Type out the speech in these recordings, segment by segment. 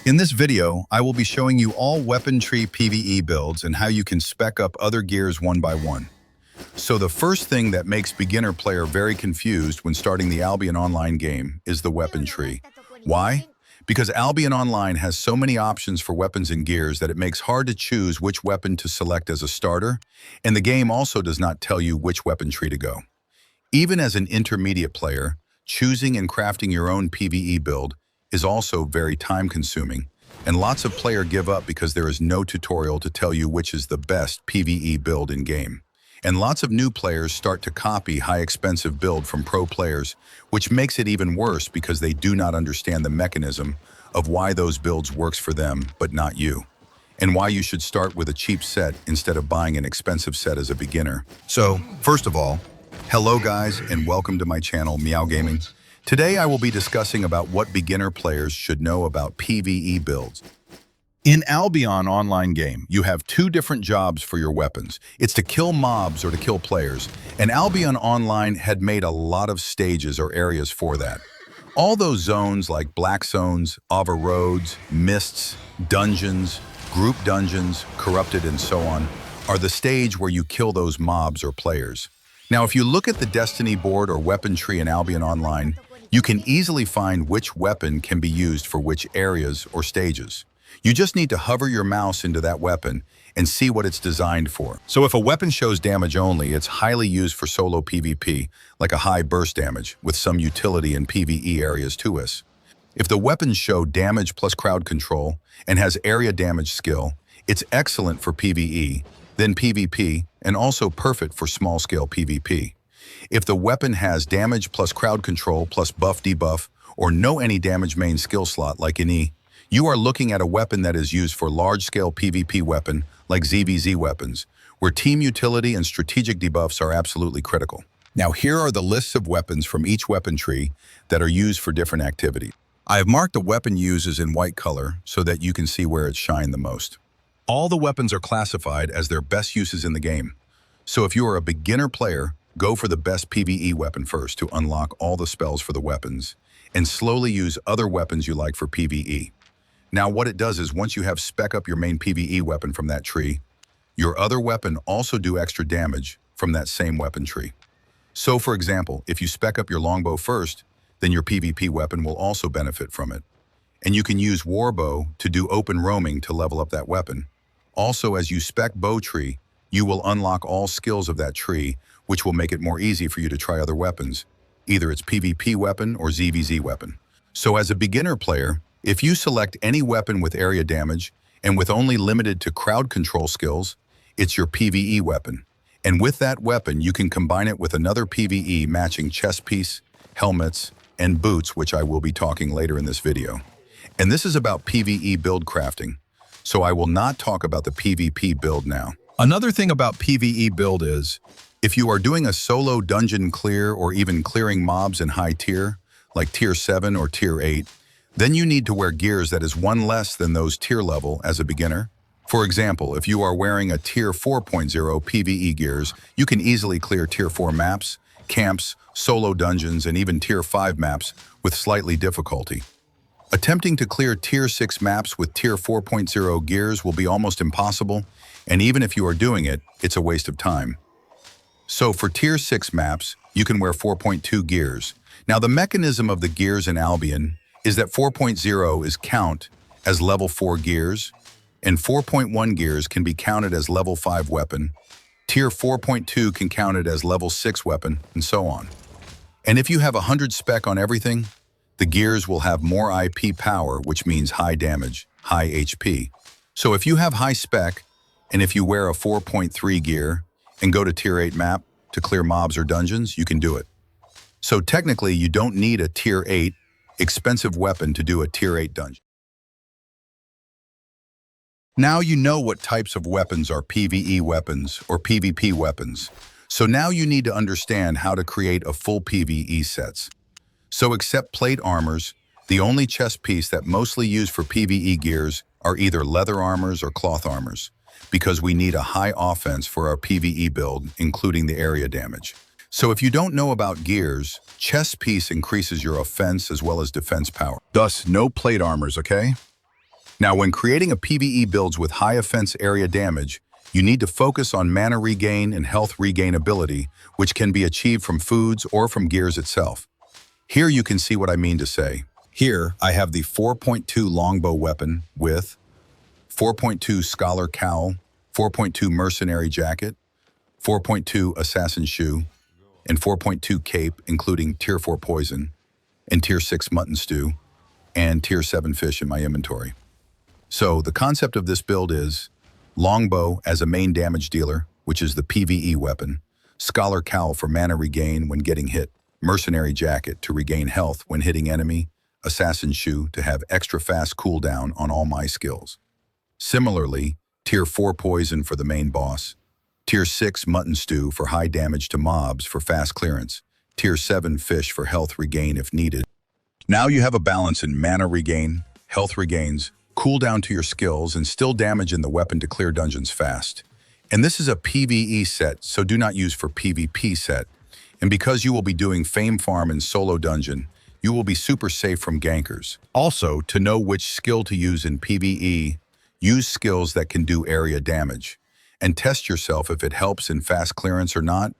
In this video, I will be showing you all weapon tree PvE builds and how you can spec up other gears one by one. So the first thing that makes beginner player very confused when starting the Albion Online game is the weapon tree. Why? Because Albion Online has so many options for weapons and gears that it makes hard to choose which weapon to select as a starter, and the game also does not tell you which weapon tree to go. Even as an intermediate player, choosing and crafting your own PvE build is also very time-consuming, and lots of players give up because there is no tutorial to tell you which is the best PvE build in-game. And lots of new players start to copy high-expensive build from pro players, which makes it even worse because they do not understand the mechanism of why those builds works for them but not you, and why you should start with a cheap set instead of buying an expensive set as a beginner. So, first of all, hello guys and welcome to my channel, Meow Gaming. Today I will be discussing about what beginner players should know about PvE builds. In Albion Online game, you have two different jobs for your weapons. It's to kill mobs or to kill players, and Albion Online had made a lot of stages or areas for that. All those zones like Black Zones, Ava Roads, Mists, Dungeons, Group Dungeons, Corrupted and so on, are the stage where you kill those mobs or players. Now if you look at the Destiny board or weapon tree in Albion Online, you can easily find which weapon can be used for which areas or stages. You just need to hover your mouse into that weapon and see what it's designed for. So if a weapon shows damage only, it's highly used for solo PvP, like a high burst damage, with some utility in PvE areas to us. If the weapons show damage plus crowd control and has area damage skill, it's excellent for PvE, then PvP, and also perfect for small-scale PvP. If the weapon has damage plus crowd control plus buff debuff, or no any damage main skill slot like in E, you are looking at a weapon that is used for large-scale PvP weapon like ZVZ weapons, where team utility and strategic debuffs are absolutely critical. Now here are the lists of weapons from each weapon tree that are used for different activities. I have marked the weapon uses in white color so that you can see where it shined the most. All the weapons are classified as their best uses in the game. So if you are a beginner player, go for the best PvE weapon first to unlock all the spells for the weapons, and slowly use other weapons you like for PvE. Now what it does is once you have spec up your main PvE weapon from that tree, your other weapon also do extra damage from that same weapon tree. So for example, if you spec up your longbow first, then your PvP weapon will also benefit from it. And you can use warbow to do open roaming to level up that weapon. Also, as you spec bow tree, you will unlock all skills of that tree, which will make it more easy for you to try other weapons, either it's PvP weapon or ZVZ weapon. So as a beginner player, if you select any weapon with area damage and with only limited to crowd control skills, it's your PvE weapon. And with that weapon, you can combine it with another PvE matching chest piece, helmets, and boots, which I will be talking later in this video. And this is about PvE build crafting, so I will not talk about the PvP build now. Another thing about PvE build is, if you are doing a solo dungeon clear or even clearing mobs in high tier, like tier 7 or tier 8, then you need to wear gears that is one less than those tier level as a beginner. For example, if you are wearing a tier 4.0 PvE gears, you can easily clear tier 4 maps, camps, solo dungeons, and even tier 5 maps with slightly difficulty. Attempting to clear tier 6 maps with tier 4.0 gears will be almost impossible, and even if you are doing it, it's a waste of time. So for tier 6 maps, you can wear 4.2 gears. Now the mechanism of the gears in Albion is that 4.0 is count as level 4 gears, and 4.1 gears can be counted as level 5 weapon, tier 4.2 can count it as level 6 weapon, and so on. And if you have 100 spec on everything, the gears will have more IP power, which means high damage, high HP. So if you have high spec, and if you wear a 4.3 gear and go to tier 8 map to clear mobs or dungeons, you can do it. So technically, you don't need a tier 8 expensive weapon to do a tier 8 dungeon. Now you know what types of weapons are PvE weapons or PvP weapons. So now you need to understand how to create a full PvE sets. So except plate armors, the only chest piece that mostly used for PvE gears are either leather armors or cloth armors, because we need a high offense for our PvE build, including the area damage. So if you don't know about gears, chest piece increases your offense as well as defense power. Thus, no plate armors, okay? Now, when creating a PvE builds with high offense area damage, you need to focus on mana regain and health regain ability, which can be achieved from foods or from gears itself. Here you can see what I mean to say. Here, I have the 4.2 longbow weapon with 4.2 scholar cowl, 4.2 mercenary jacket, 4.2 assassin shoe, and 4.2 cape, including tier 4 poison, and tier 6 mutton stew, and tier 7 fish in my inventory. So the concept of this build is longbow as a main damage dealer, which is the PvE weapon, scholar cowl for mana regain when getting hit, mercenary jacket to regain health when hitting enemy, assassin shoe to have extra fast cooldown on all my skills. Similarly, tier 4 poison for the main boss, tier 6 mutton stew for high damage to mobs for fast clearance, tier 7 fish for health regain if needed. Now you have a balance in mana regain, health regains, cooldown to your skills, and still damage in the weapon to clear dungeons fast. And this is a PvE set, so do not use for PvP set. And because you will be doing fame farm and solo dungeon, you will be super safe from gankers. Also, to know which skill to use in PvE, use skills that can do area damage, and test yourself if it helps in fast clearance or not.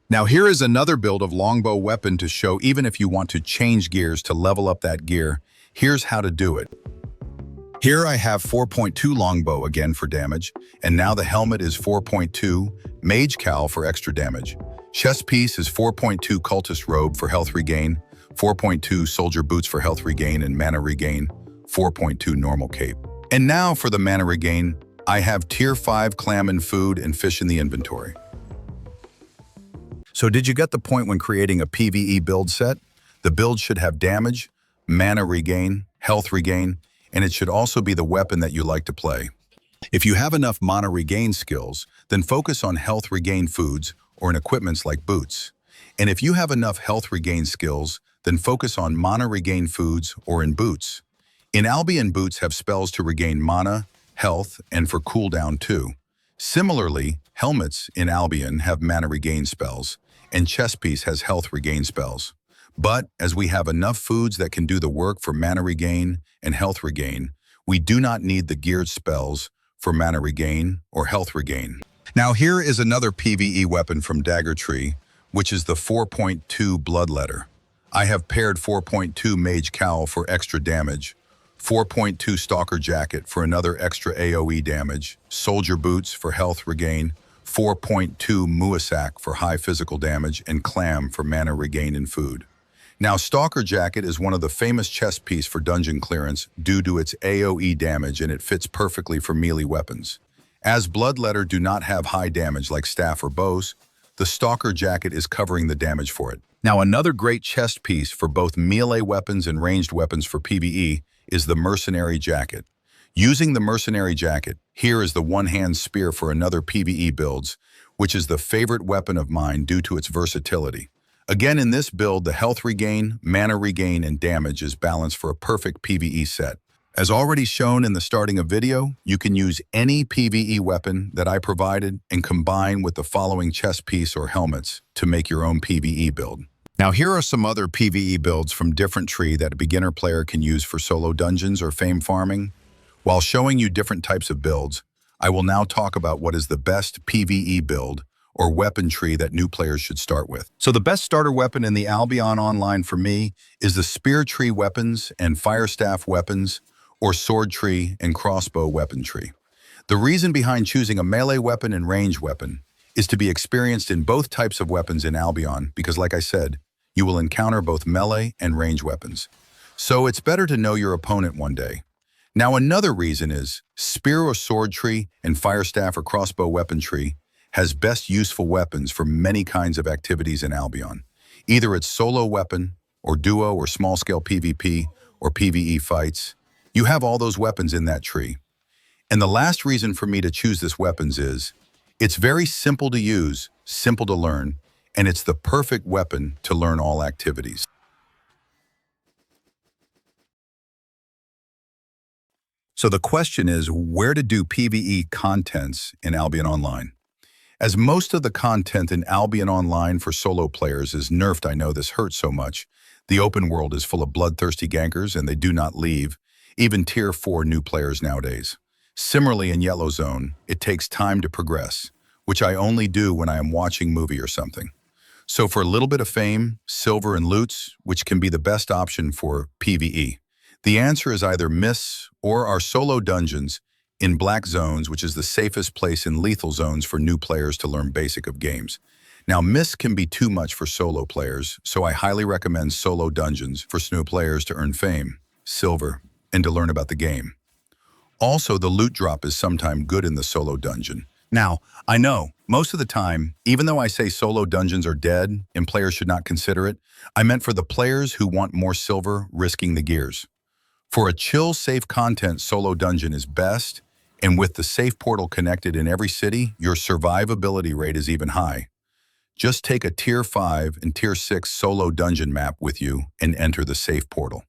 Now here is another build of longbow weapon to show even if you want to change gears to level up that gear, here's how to do it. Here I have 4.2 longbow again for damage, and now the helmet is 4.2 mage cowl for extra damage. Chest piece is 4.2 cultist robe for health regain, 4.2 soldier boots for health regain and mana regain, 4.2 normal cape. And now for the mana regain, I have tier 5 clam and food and fish in the inventory. So did you get the point when creating a PvE build set? The build should have damage, mana regain, health regain, and it should also be the weapon that you like to play. If you have enough mana regain skills, then focus on health regain foods or in equipments like boots. And if you have enough health regain skills, then focus on mana regain foods or in boots. In Albion, boots have spells to regain mana, health, and for cooldown too. Similarly, helmets in Albion have mana regain spells, and chest piece has health regain spells. But as we have enough foods that can do the work for mana regain and health regain, we do not need the geared spells for mana regain or health regain. Now here is another PvE weapon from Dagger Tree, which is the 4.2 Bloodletter. I have paired 4.2 Mage Cowl for extra damage, 4.2 Stalker Jacket for another extra AoE damage, Soldier Boots for health regain, 4.2 Muasak for high physical damage, and Clam for mana regain and food. Now, Stalker Jacket is one of the famous chest piece for dungeon clearance due to its AoE damage, and it fits perfectly for melee weapons. As Bloodletter do not have high damage like staff or bows, the Stalker Jacket is covering the damage for it. Now, another great chest piece for both melee weapons and ranged weapons for PvE is the Mercenary Jacket. Using the Mercenary Jacket, here is the one-hand spear for another PvE builds, which is the favorite weapon of mine due to its versatility. Again, in this build, the health regain, mana regain, and damage is balanced for a perfect PvE set. As already shown in the starting of video, you can use any PvE weapon that I provided and combine with the following chest piece or helmets to make your own PvE build. Now here are some other PvE builds from different tree that a beginner player can use for solo dungeons or fame farming. While showing you different types of builds, I will now talk about what is the best PvE build or weapon tree that new players should start with. So the best starter weapon in the Albion Online for me is the Spear Tree Weapons and Firestaff Weapons, or Sword Tree and Crossbow Weapon Tree. The reason behind choosing a melee weapon and range weapon is to be experienced in both types of weapons in Albion, because like I said, you will encounter both melee and range weapons. So it's better to know your opponent one day. Now another reason is Spear or Sword Tree and Firestaff or Crossbow Weapon Tree has best useful weapons for many kinds of activities in Albion. Either it's solo weapon, or duo or small-scale PvP, or PvE fights. You have all those weapons in that tree. And the last reason for me to choose this weapons is, it's very simple to use, simple to learn, and it's the perfect weapon to learn all activities. So the question is, where to do PvE contents in Albion Online? As most of the content in Albion Online for solo players is nerfed, I know this hurts so much. The open world is full of bloodthirsty gankers and they do not leave. even Tier 4 new players nowadays. Similarly, in Yellow Zone, it takes time to progress, which I only do when I am watching movie or something. So for a little bit of fame, silver, and loots, which can be the best option for PvE, the answer is either Mists or our solo dungeons in Black Zones, which is the safest place in lethal zones for new players to learn basic of games. Now, Mists can be too much for solo players, so I highly recommend solo dungeons for new players to earn fame, silver, and to learn about the game. Also, the loot drop is sometimes good in the solo dungeon. Now, I know, most of the time, even though I say solo dungeons are dead and players should not consider it, I meant for the players who want more silver risking the gears. For a chill, safe content, solo dungeon is best, and with the safe portal connected in every city, your survivability rate is even high. Just take a Tier 5 and Tier 6 solo dungeon map with you and enter the safe portal.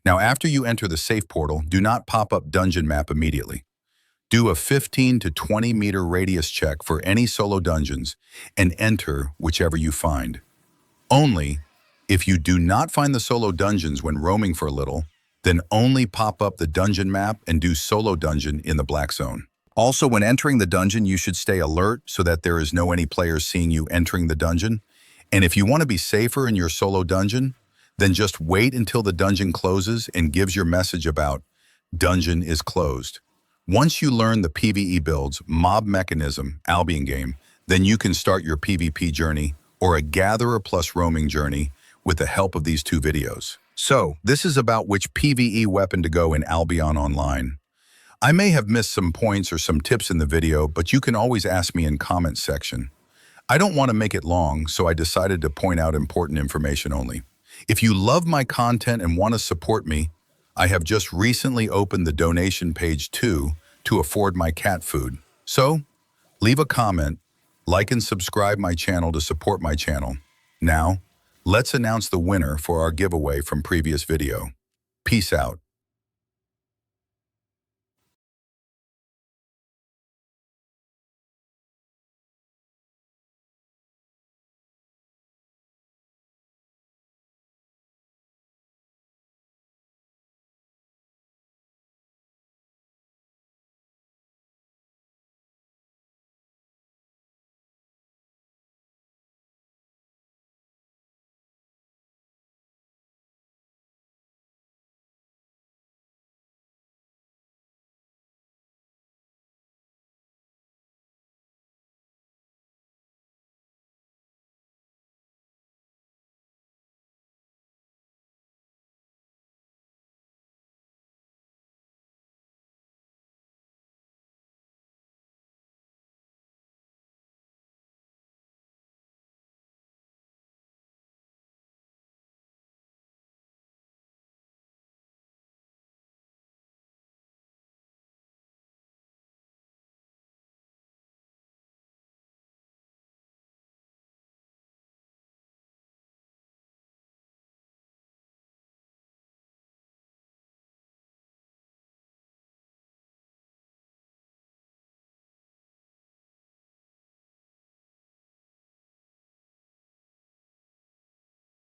Now, after you enter the safe portal, do not pop up dungeon map immediately. Do a 15 to 20 meter radius check for any solo dungeons and enter whichever you find. Only if you do not find the solo dungeons when roaming for a little, then only pop up the dungeon map and do solo dungeon in the Black Zone. Also, when entering the dungeon, you should stay alert so that there is no any players seeing you entering the dungeon. And if you want to be safer in your solo dungeon, then just wait until the dungeon closes and gives your message about dungeon is closed. Once you learn the PVE Builds mob mechanism Albion game, then you can start your PvP journey or a gatherer plus roaming journey with the help of these two videos. So, this is about which PVE weapon to go in Albion Online. I may have missed some points or some tips in the video, but you can always ask me in comment section. I don't want to make it long, so I decided to point out important information only. If you love my content and want to support me, I have just recently opened the donation page too to afford my cat food. So, leave a comment, like and subscribe my channel to support my channel. Now, let's announce the winner for our giveaway from previous video. Peace out.